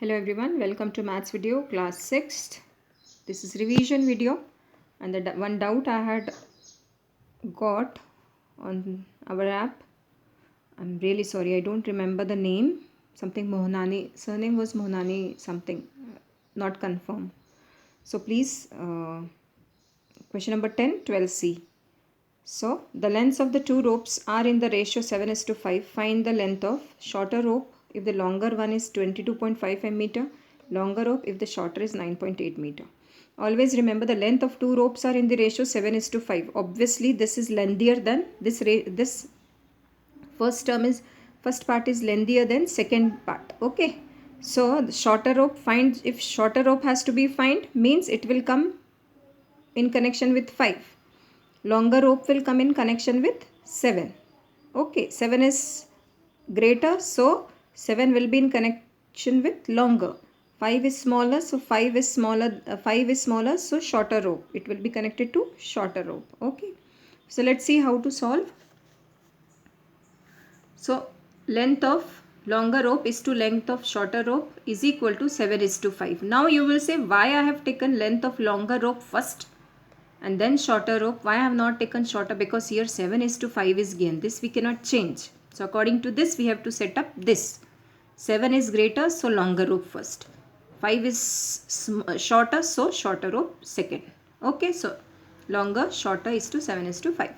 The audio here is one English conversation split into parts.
Hello everyone, welcome to maths video class 6th. This is revision video, and the one doubt I had got on our app, I'm really sorry, I don't remember the name, something Mohanani, surname was Mohanani something, not confirmed. So please, question number 10, 12C. So the lengths of the two ropes are in the ratio 7:5. Find the length of shorter rope if the longer one is 22.5 meter, longer rope if the shorter is 9.8 meter. Always remember the length of two ropes are in the ratio 7:5. Obviously this is lengthier than this first part is lengthier than second part. Okay. So the shorter rope, find if shorter rope has to be find means it will come in connection with 5. Longer rope will come in connection with 7. Okay, 7 is greater, so 7 will be in connection with longer. 5 is smaller, so 5 is smaller, so shorter rope. It will be connected to shorter rope. Okay, so let's see how to solve. So length of longer rope is to length of shorter rope is equal to 7:5. Now you will say, why I have taken length of longer rope first and then shorter rope? Why I have not taken shorter? Because here 7:5 is given. This we cannot change. So according to this we have to set up this. 7 is greater, so longer rope first. 5 is shorter, so shorter rope second. Okay, so longer shorter is to 7:5.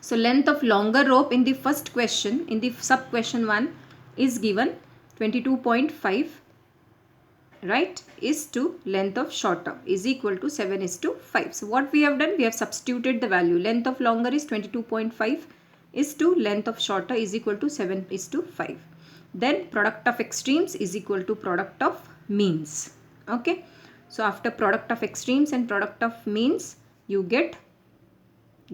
So length of longer rope in the first question, in the sub question 1 is given 22.5, right, is to length of shorter is equal to 7:5. So what we have done, we have substituted the value. Length of longer is 22.5 is to length of shorter is equal to 7:5. Then product of extremes is equal to product of means. Okay, so after product of extremes and product of means, you get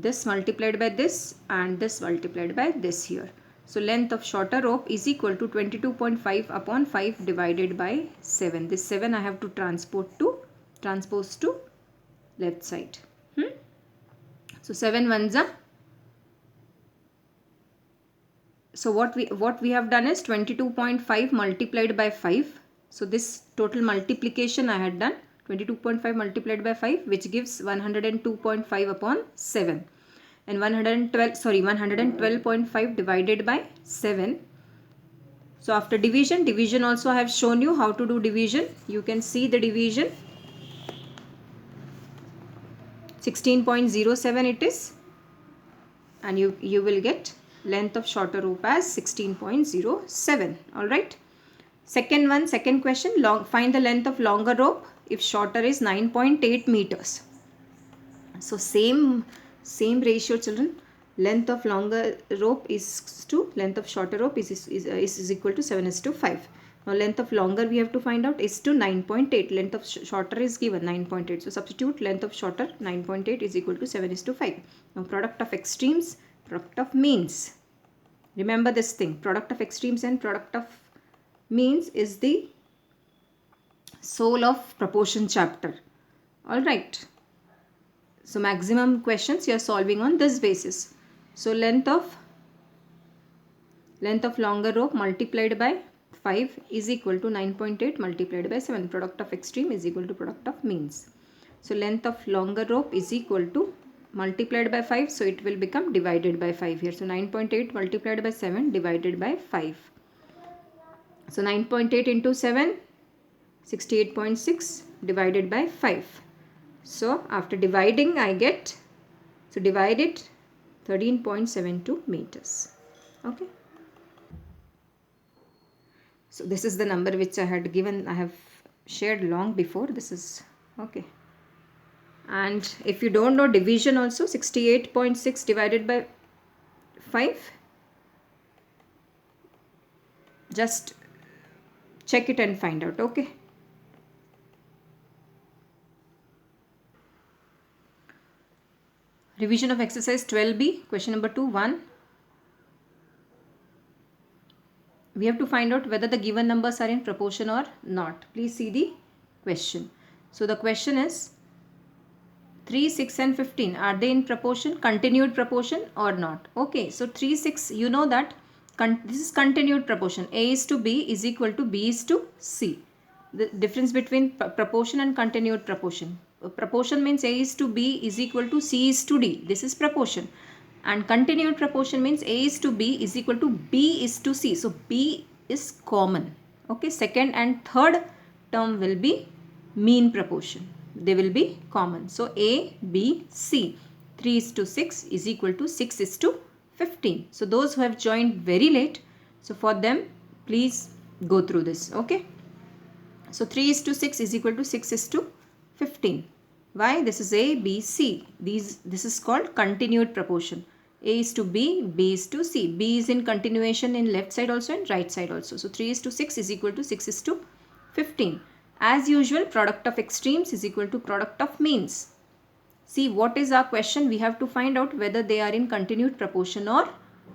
this multiplied by this and this multiplied by this here. So length of shorter rope is equal to 22.5 upon 5 divided by 7. This 7 I have to transpose to left side. So 7 ones are. So what we have done is 22.5 multiplied by 5. So this total multiplication I had done 22.5 multiplied by 5, which gives 102.5 upon 7. And 112.5 divided by 7. So after division also I have shown you how to do division. You can see the division. 16.07 it is, and you will get length of shorter rope as 16.07. all right. Second question, find the length of longer rope if shorter is 9.8 meters. So same ratio, children. Length of longer rope is to length of shorter rope is equal to 7:5. Now length of longer we have to find out is to 9.8. Length of shorter is given 9.8. So substitute length of shorter 9.8 is equal to 7:5. Now product of extremes, product of means. Remember this thing. Product of extremes and product of means is the soul of proportion chapter. Alright. So maximum questions you are solving on this basis. So length of longer rope multiplied by 5 is equal to 9.8 multiplied by 7. Product of extreme is equal to product of means. So length of longer rope is equal to multiplied by 5. So it will become divided by 5 here. So 9.8 multiplied by 7 divided by 5. So 9.8 into 7, 68.6 divided by 5. So after dividing I get, so divide it, 13.72 meters. Okay. So this is the number which I had given, I have shared long before. This is okay. And if you don't know division also, 68.6 divided by 5, just check it and find out. Okay. Revision of exercise 12B, question number 2, 1. We have to find out whether the given numbers are in proportion or not. Please see the question. So the question is 3, 6 and 15. Are they in proportion, continued proportion or not? Okay, so 3, 6, you know that this is continued proportion. A is to B is equal to B is to C. The difference between proportion and continued proportion. Proportion means A is to B is equal to C is to D. This is proportion. And continued proportion means A is to B is equal to B is to C. So B is common. Okay, second and third term will be mean proportion. They will be common. So A, B, C. 3 is to 6 is equal to 6 is to 15. So those who have joined very late, so for them please go through this. Okay. So 3 is to 6 is equal to 6 is to 15. Why? This is A, B, C. This is called continued proportion. A is to B, B is to C. B is in continuation in left side also and right side also. So 3 is to 6 is equal to 6 is to 15. As usual, product of extremes is equal to product of means. See, what is our question? We have to find out whether they are in continued proportion or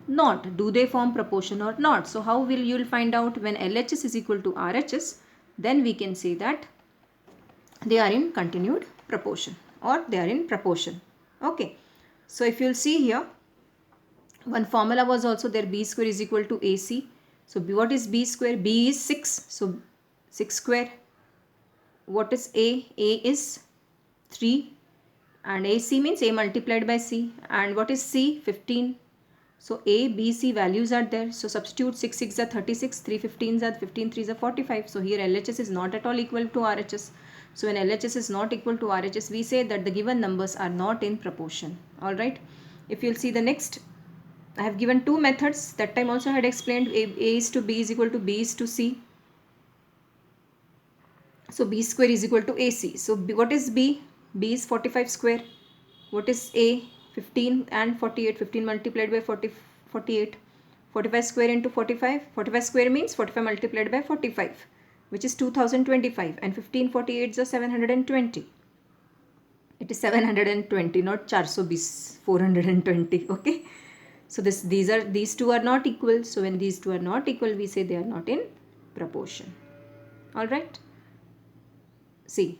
not. Do they form proportion or not? So how will you find out? When LHS is equal to RHS, then we can say that they are in continued proportion or they are in proportion. Okay. So if you'll see here, one formula was also there, B square is equal to AC. So what is B square? B is 6. So 6 square. What is A? A is 3. And AC means A multiplied by C. And what is C? 15. So A, B, C values are there. So substitute 6 6 are 36, 3 15s are 15, 3s are 45. So here LHS is not at all equal to RHS. So when LHS is not equal to RHS, we say that the given numbers are not in proportion. Alright. If you'll see the next, I have given two methods. That time also I had explained A is to B is equal to B is to C. So B square is equal to AC. So what is B? B is 45 square. What is A? 15 and 48. 15 multiplied by 48. 45 square into 45. 45 square means 45 multiplied by 45, which is 2025. And 15 48 is 720. It is 720, not 420, 420. Okay. So these two are not equal. So when these two are not equal, we say they are not in proportion. Alright. See,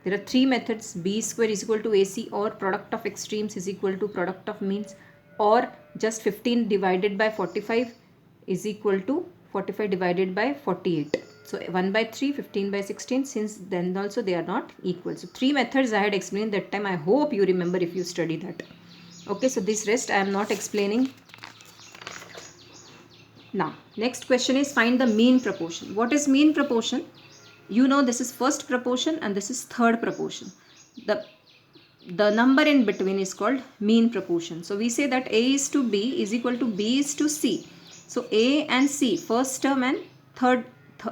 there are three methods. B square is equal to AC, or product of extremes is equal to product of means, or just 15 divided by 45 is equal to 45 divided by 48. So 1 by 3, 15 by 16, since then also they are not equal. So three methods I had explained that time. I hope you remember if you study that. Okay, so this rest I am not explaining. Now, next question is find the mean proportion. What is mean proportion? You know this is first proportion and this is third proportion. The number in between is called mean proportion. So we say that A is to B is equal to B is to C. So A and C, first term and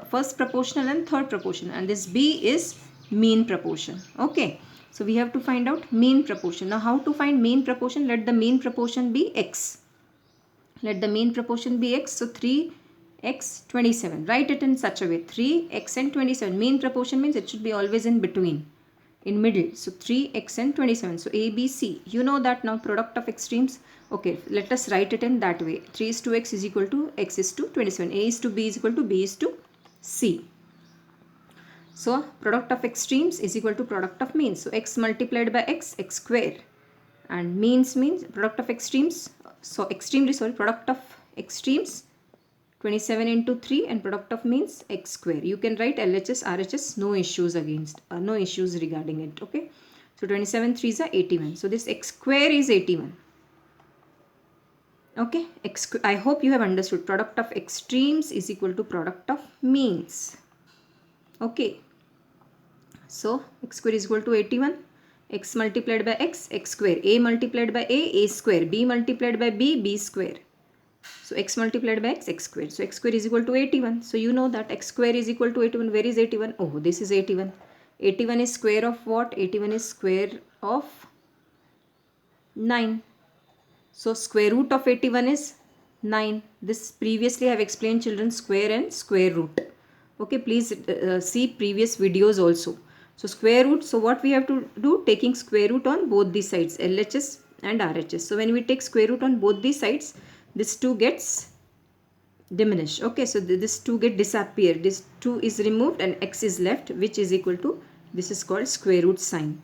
first proportional and third proportion, and this B is mean proportion. Okay. So we have to find out mean proportion. Now how to find mean proportion? Let the mean proportion be X. Let the mean proportion be X. So 3x 27. Write it in such a way. 3x and 27. Mean proportion means it should be always in between, in middle. So 3x and 27. So A, B, C. You know that now, product of extremes. Okay, let us write it in that way. 3 is to x is equal to x is to 27. A is to B is equal to B is to C. So product of extremes is equal to product of means. So x multiplied by x, x square. And means product of extremes. So product of extremes 27 into 3, and product of means x square. You can write LHS, RHS, no issues no issues regarding it. Okay. So 27 3s are 81. So this x square is 81. Okay. I hope you have understood. Product of extremes is equal to product of means. Okay. So x square is equal to 81. X multiplied by x, x square. A multiplied by a square. B multiplied by b, b square. So x multiplied by x, x square. So x square is equal to 81. So you know that x square is equal to 81. Where is 81? Oh, this is 81. 81 is square of what? 81 is square of 9. So square root of 81 is 9. This previously I have explained, children, square and square root. Okay, please see previous videos also. So square root, so what we have to do? Taking square root on both these sides, LHS and RHS. So when we take square root on both these sides, this 2 gets diminished. Okay, so this 2 get disappear. This 2 is removed and x is left, which is equal to, this is called square root sign,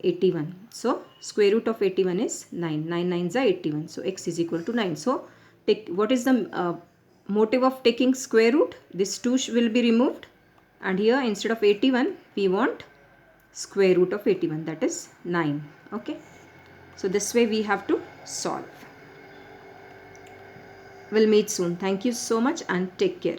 81. So square root of 81 is 9. 9 9s are 81. So x is equal to 9. So take, what is the motive of taking square root? This 2 will be removed, and here instead of 81 we want square root of 81, that is 9. Okay, so this way we have to solve. We'll meet soon. Thank you so much and take care.